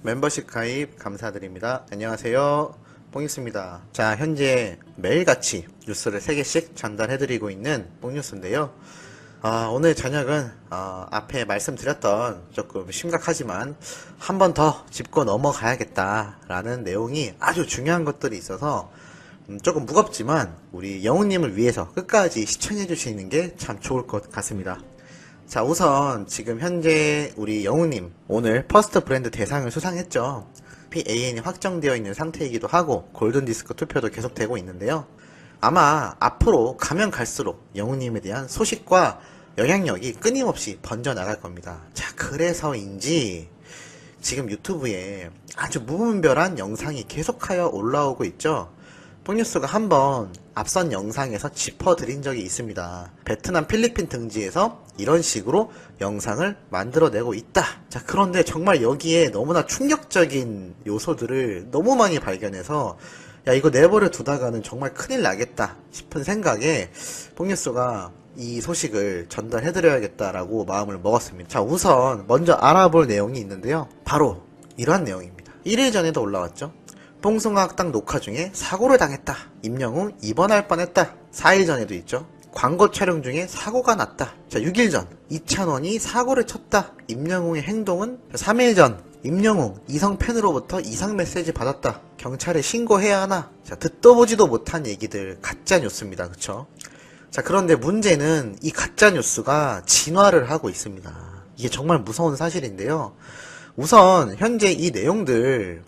멤버십 가입 감사드립니다. 안녕하세요. 뽕뉴스입니다. 자, 현재 매일같이 뉴스를 3개씩 전달해드리고 있는 뽕뉴스인데요. 오늘 저녁은 앞에 말씀드렸던 조금 심각하지만 한 번 더 짚고 넘어가야겠다라는 내용이 아주 중요한 것들이 있어서 조금 무겁지만 우리 영우님을 위해서 끝까지 시청해 주시는 게 참 좋을 것 같습니다. 자, 우선 지금 현재 우리 영우님 오늘 퍼스트 브랜드 대상을 수상했죠. PAN이 확정되어 있는 상태이기도 하고 골든디스크 투표도 계속되고 있는데요. 아마 앞으로 가면 갈수록 영우님에 대한 소식과 영향력이 끊임없이 번져나갈 겁니다. 자, 그래서인지 지금 유튜브에 아주 무분별한 영상이 계속하여 올라오고 있죠. 뽕뉴스가 한번 앞선 영상에서 짚어드린 적이 있습니다. 베트남, 필리핀 등지에서 이런 식으로 영상을 만들어내고 있다. 자, 그런데 정말 여기에 너무나 충격적인 요소들을 너무 많이 발견해서 야, 이거 내버려 두다가는 정말 큰일 나겠다 싶은 생각에 뽕뉴스가 이 소식을 전달해드려야겠다라고 마음을 먹었습니다. 자, 우선 먼저 알아볼 내용이 있는데요. 바로 이러한 내용입니다. 1일 전에도 올라왔죠. 뽕숭아학당 녹화 중에 사고를 당했다. 임영웅 입원할 뻔했다. 4일 전에도 있죠. 광고 촬영 중에 사고가 났다. 자, 6일 전 이찬원이 사고를 쳤다. 임영웅의 행동은 3일 전 임영웅 이성 팬으로부터 이상 메시지 받았다. 경찰에 신고해야 하나? 자, 듣도 보지도 못한 얘기들 가짜 뉴스입니다. 그쵸? 자, 그런데 문제는 이 가짜 뉴스가 진화를 하고 있습니다. 이게 정말 무서운 사실인데요. 우선 현재 이 내용들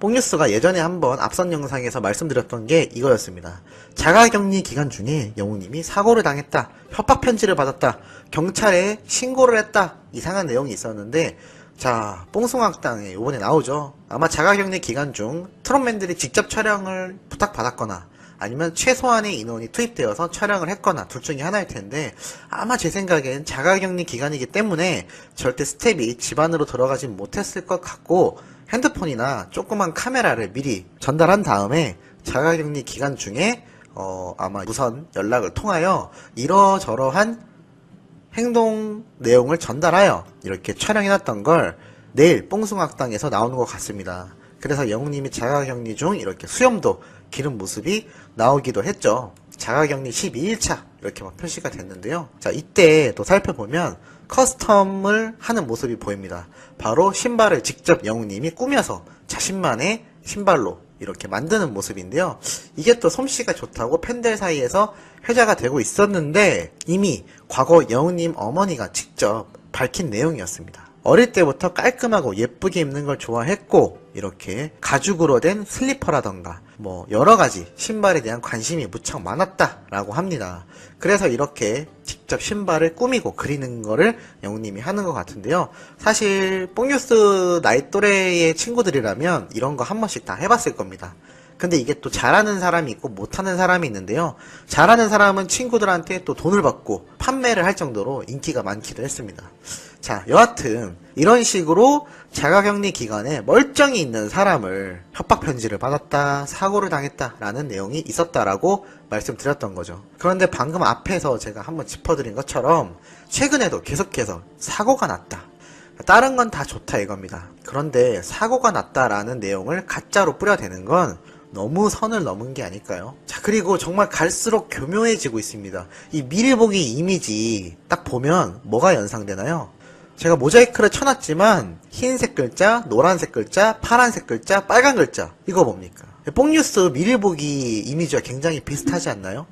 뽕뉴스가 예전에 한번 앞선 영상에서 말씀드렸던 게 이거였습니다. 자가격리 기간 중에 영우님이 사고를 당했다. 협박 편지를 받았다. 경찰에 신고를 했다. 이상한 내용이 있었는데 자, 뽕숭아학당에 이번에 나오죠. 아마 자가격리 기간 중 트롯맨들이 직접 촬영을 부탁받았거나 아니면 최소한의 인원이 투입되어서 촬영을 했거나 둘 중에 하나일 텐데 아마 제 생각엔 자가격리 기간이기 때문에 절대 스텝이 집 안으로 들어가진 못했을 것 같고 핸드폰이나 조그만 카메라를 미리 전달한 다음에 자가격리 기간 중에 아마 무선 연락을 통하여 이러저러한 행동 내용을 전달하여 이렇게 촬영해놨던 걸 내일 뽕숭아학당에서 나오는 것 같습니다. 그래서 영우님이 자가격리 중 이렇게 수염도 기른 모습이 나오기도 했죠. 자가격리 12일차 이렇게 막 표시가 됐는데요. 자, 이때 또 살펴보면 커스텀을 하는 모습이 보입니다. 바로 신발을 직접 영우님이 꾸며서 자신만의 신발로 이렇게 만드는 모습인데요. 이게 또 솜씨가 좋다고 팬들 사이에서 회자가 되고 있었는데 이미 과거 영우님 어머니가 직접 밝힌 내용이었습니다. 어릴 때부터 깔끔하고 예쁘게 입는 걸 좋아했고 이렇게 가죽으로 된 슬리퍼라던가 뭐 여러가지 신발에 대한 관심이 무척 많았다라고 합니다. 그래서 이렇게 직접 신발을 꾸미고 그리는 거를 영우님이 하는 것 같은데요. 사실 뽕뉴스 나이 또래의 친구들이라면 이런 거 한 번씩 다 해봤을 겁니다. 근데 이게 또 잘하는 사람이 있고 못하는 사람이 있는데요. 잘하는 사람은 친구들한테 또 돈을 받고 판매를 할 정도로 인기가 많기도 했습니다. 자, 여하튼 이런 식으로 자가격리 기간에 멀쩡히 있는 사람을 협박 편지를 받았다, 사고를 당했다라는 내용이 있었다라고 말씀드렸던 거죠. 그런데 방금 앞에서 제가 한번 짚어드린 것처럼 최근에도 계속해서 사고가 났다. 다른 건 다 좋다 이겁니다. 그런데 사고가 났다라는 내용을 가짜로 뿌려대는 건 너무 선을 넘은 게 아닐까요? 자, 그리고 정말 갈수록 교묘해지고 있습니다. 이 미리 보기 이미지 딱 보면 뭐가 연상되나요? 제가 모자이크를 쳐놨지만 흰색 글자, 노란색 글자, 파란색 글자, 빨간 글자 이거 뭡니까? 뽕뉴스 미리 보기 이미지와 굉장히 비슷하지 않나요?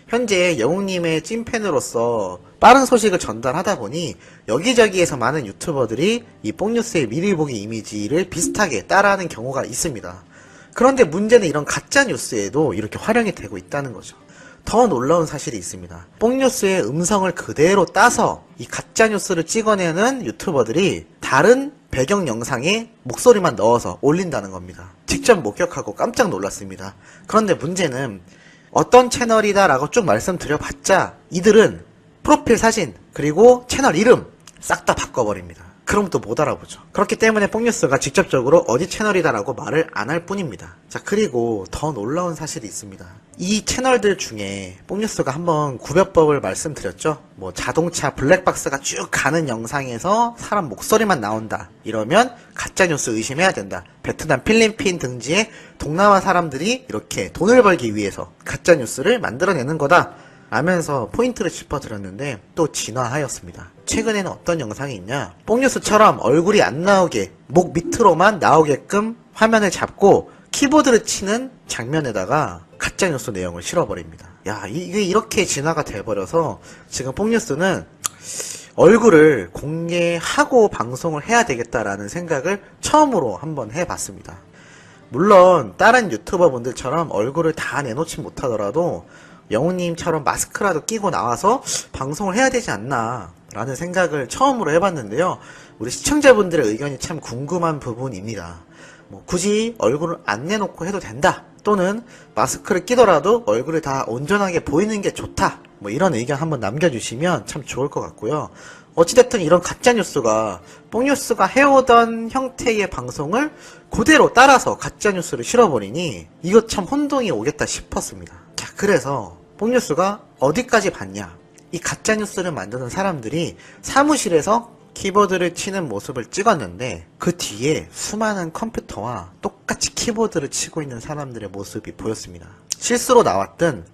현재 영웅님의 찐팬으로서 빠른 소식을 전달하다 보니 여기저기에서 많은 유튜버들이 이 뽕뉴스의 미리 보기 이미지를 비슷하게 따라하는 경우가 있습니다. 그런데 문제는 이런 가짜 뉴스에도 이렇게 활용이 되고 있다는 거죠. 더 놀라운 사실이 있습니다. 뽕뉴스의 음성을 그대로 따서 이 가짜 뉴스를 찍어내는 유튜버들이 다른 배경 영상에 목소리만 넣어서 올린다는 겁니다. 직접 목격하고 깜짝 놀랐습니다. 그런데 문제는 어떤 채널이다 라고 쭉 말씀드려봤자 이들은 프로필 사진 그리고 채널 이름 싹 다 바꿔버립니다. 그럼 또 못 알아보죠. 그렇기 때문에 뽕뉴스가 직접적으로 어디 채널이다라고 말을 안 할 뿐입니다. 자, 그리고 더 놀라운 사실이 있습니다. 이 채널들 중에 뽕뉴스가 한번 구별법을 말씀드렸죠. 뭐 자동차 블랙박스가 쭉 가는 영상에서 사람 목소리만 나온다, 이러면 가짜뉴스 의심해야 된다. 베트남, 필리핀 등지에 동남아 사람들이 이렇게 돈을 벌기 위해서 가짜뉴스를 만들어내는 거다 라면서 포인트를 짚어드렸는데 또 진화하였습니다. 최근에는 어떤 영상이 있냐, 뽕뉴스처럼 얼굴이 안 나오게 목 밑으로만 나오게끔 화면을 잡고 키보드를 치는 장면에다가 가짜뉴스 내용을 실어버립니다. 야, 이게 이렇게 진화가 돼버려서 지금 뽕뉴스는 얼굴을 공개하고 방송을 해야 되겠다라는 생각을 처음으로 한번 해봤습니다. 물론 다른 유튜버 분들처럼 얼굴을 다 내놓지 못하더라도 영우님처럼 마스크라도 끼고 나와서 방송을 해야 되지 않나 라는 생각을 처음으로 해봤는데요. 우리 시청자분들의 의견이 참 궁금한 부분입니다. 뭐 굳이 얼굴을 안 내놓고 해도 된다, 또는 마스크를 끼더라도 얼굴을 다 온전하게 보이는 게 좋다, 뭐 이런 의견 한번 남겨주시면 참 좋을 것 같고요. 어찌됐든 이런 가짜뉴스가 뽕뉴스가 해오던 형태의 방송을 그대로 따라서 가짜뉴스를 실어버리니 이거 참 혼동이 오겠다 싶었습니다. 자, 그래서 뽕뉴스가 어디까지 봤냐, 이 가짜뉴스를 만드는 사람들이 사무실에서 키보드를 치는 모습을 찍었는데 그 뒤에 수많은 컴퓨터와 똑같이 키보드를 치고 있는 사람들의 모습이 보였습니다. 실수로 나왔든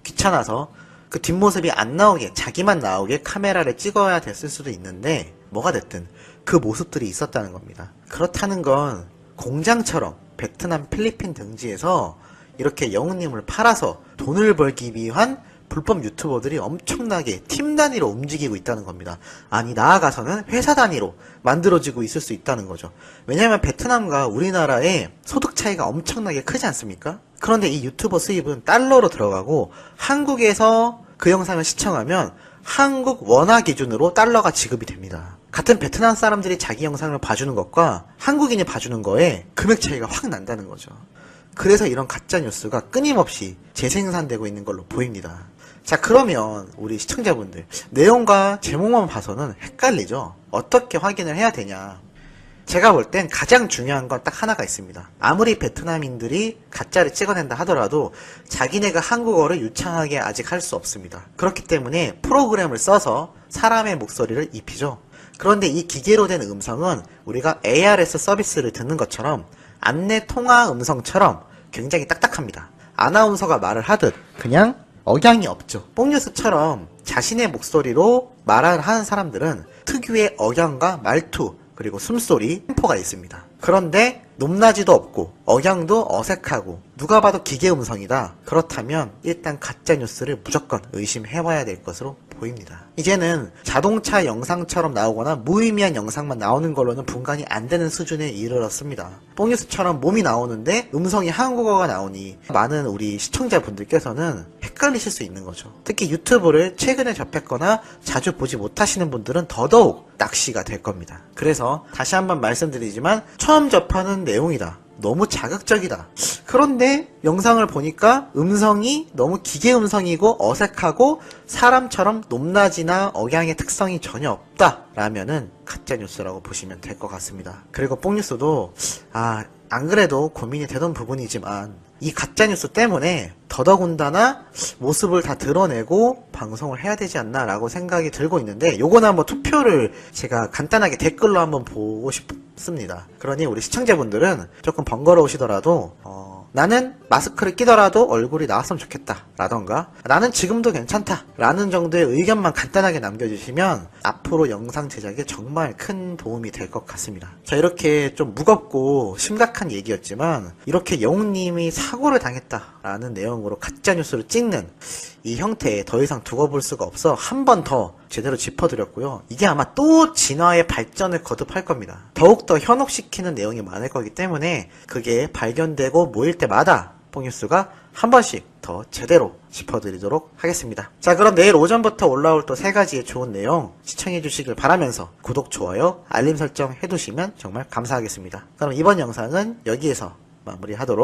귀찮아서 그 뒷모습이 안 나오게, 자기만 나오게 카메라를 찍어야 됐을 수도 있는데 뭐가 됐든 그 모습들이 있었다는 겁니다. 그렇다는 건 공장처럼 베트남, 필리핀 등지에서 이렇게 영우님을 팔아서 돈을 벌기 위한 불법 유튜버들이 엄청나게 팀 단위로 움직이고 있다는 겁니다. 아니, 나아가서는 회사 단위로 만들어지고 있을 수 있다는 거죠. 왜냐하면 베트남과 우리나라의 소득 차이가 엄청나게 크지 않습니까? 그런데 이 유튜버 수입은 달러로 들어가고 한국에서 그 영상을 시청하면 한국 원화 기준으로 달러가 지급이 됩니다. 같은 베트남 사람들이 자기 영상을 봐주는 것과 한국인이 봐주는 거에 금액 차이가 확 난다는 거죠. 그래서 이런 가짜뉴스가 끊임없이 재생산되고 있는 걸로 보입니다. 자, 그러면 우리 시청자분들, 내용과 제목만 봐서는 헷갈리죠? 어떻게 확인을 해야 되냐? 제가 볼 땐 가장 중요한 건 딱 하나가 있습니다. 아무리 베트남인들이 가짜를 찍어낸다 하더라도 자기네가 한국어를 유창하게 아직 할 수 없습니다. 그렇기 때문에 프로그램을 써서 사람의 목소리를 입히죠. 그런데 이 기계로 된 음성은 우리가 ARS 서비스를 듣는 것처럼 안내 통화 음성처럼 굉장히 딱딱합니다. 아나운서가 말을 하듯 그냥 억양이 없죠. 뽕뉴스처럼 자신의 목소리로 말을 하는 사람들은 특유의 억양과 말투, 그리고 숨소리, 템포가 있습니다. 그런데 높낮이도 없고 억양도 어색하고 누가 봐도 기계 음성이다. 그렇다면 일단 가짜뉴스를 무조건 의심해봐야 될 것으로 보입니다. 이제는 자동차 영상처럼 나오거나 무의미한 영상만 나오는 걸로는 분간이 안 되는 수준에 이르렀습니다. 뽕뉴스처럼 몸이 나오는데 음성이 한국어가 나오니 많은 우리 시청자분들께서는 헷갈리실 수 있는 거죠. 특히 유튜브를 최근에 접했거나 자주 보지 못하시는 분들은 더더욱 낚시가 될 겁니다. 그래서 다시 한번 말씀드리지만 처음 접하는 내용이다, 너무 자극적이다, 그런데 영상을 보니까 음성이 너무 기계 음성이고 어색하고 사람처럼 높낮이나 억양의 특성이 전혀 없다 라면은 가짜뉴스라고 보시면 될 것 같습니다. 그리고 뽕뉴스도 안 그래도 고민이 되던 부분이지만 이 가짜뉴스 때문에 더더군다나 모습을 다 드러내고 방송을 해야 되지 않나 라고 생각이 들고 있는데, 요거는 한번 투표를 제가 간단하게 댓글로 한번 보고 싶습니다. 그러니 우리 시청자분들은 조금 번거로우시더라도 나는 마스크를 끼더라도 얼굴이 나왔으면 좋겠다 라던가 나는 지금도 괜찮다 라는 정도의 의견만 간단하게 남겨주시면 앞으로 영상 제작에 정말 큰 도움이 될 것 같습니다. 자, 이렇게 좀 무겁고 심각한 얘기였지만 이렇게 영우님이 사고를 당했다 라는 내용으로 가짜뉴스를 찍는 이 형태에 더 이상 두고 볼 수가 없어 한 번 더 제대로 짚어드렸고요. 이게 아마 또 진화의 발전을 거듭할 겁니다. 더욱더 현혹시키는 내용이 많을 거기 때문에 그게 발견되고 모일 때마다 뽕뉴스가 한 번씩 더 제대로 짚어드리도록 하겠습니다. 자, 그럼 내일 오전부터 올라올 또 3가지의 좋은 내용 시청해 주시길 바라면서 구독, 좋아요, 알림 설정 해두시면 정말 감사하겠습니다. 그럼 이번 영상은 여기에서 마무리하도록